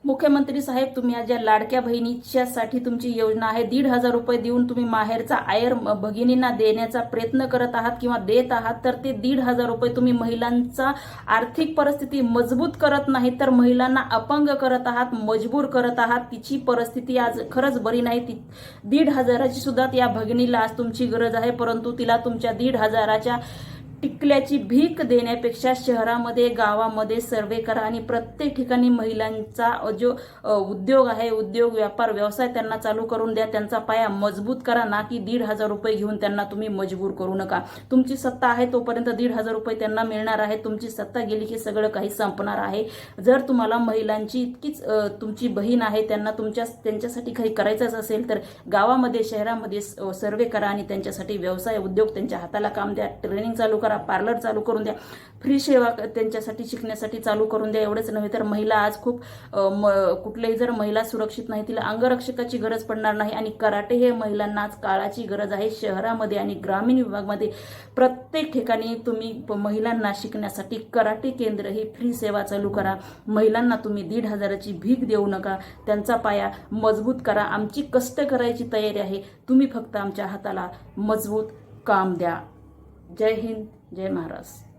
मुख्यमंत्री साहेब, तुम्ही आज या लाडक्या बहिणीच्यासाठी तुमची योजना आहे 1,500 रुपये देऊन तुम्ही माहेरचा आयर भगिनींना देण्याचा प्रयत्न करत आहात किंवा देत आहात, तर ते 1,500 रुपये तुम्ही महिलांचा आर्थिक परिस्थिती मजबूत करत नाही तर महिलांना अपंग करत आहात, मजबूर करत आहात. तिची परिस्थिती आज खरंच बरी नाही. 1,500ची सुद्धा या भगिनीला आज तुमची गरज आहे, परंतु तिला तुमच्या 1,500च्या टिकल्याची भीक देण्यापेक्षा शहरामध्ये गावामध्ये सर्वे करा आणि प्रत्येक ठिकाणी महिलांचा जो उद्योग आहे, उद्योग व्यापार व्यवसाय त्यांना चालू करून द्या. त्यांचा पाया मजबूत करा, ना की 1,500 रुपये घेऊन त्यांना तुम्ही मजबूर करू नका. तुमची सत्ता आहे तोपर्यंत 1,500 रुपये त्यांना मिळणार आहे. तुमची सत्ता गेली की सगळं काही संपणार आहे. जर तुम्हाला महिलांची इतकीच तुमची बहीण आहे, त्यांना त्यांच्यासाठी काही करायचंच असेल तर गावामध्ये शहरामध्ये सर्वे करा आणि त्यांच्यासाठी व्यवसाय उद्योग त्यांच्या हाताला काम द्या. ट्रेनिंग चालू करा, पार्लर चालू करून द्या, फ्री सेवा त्यांच्यासाठी शिकण्यासाठी चालू करून द्या. एवढेच नव्हे तर महिला आज खूप कुठल्याही जर महिला सुरक्षित नाही, तिला अंगरक्षकाची गरज पडणार नाही. आणि कराटे हे महिलांना आज काळाची गरज आहे. शहरामध्ये आणि ग्रामीण विभागामध्ये प्रत्येक ठिकाणी तुम्ही महिलांना शिकण्यासाठी कराटे केंद्र ही फ्री सेवा चालू करा. महिलांना तुम्ही 1,500ची भीक देऊ नका, त्यांचा पाया मजबूत करा. आमची कष्ट करायची तयारी आहे, तुम्ही फक्त आमच्या हाताला मजबूत काम द्या. जय हिंद, जय महाराष्ट्र.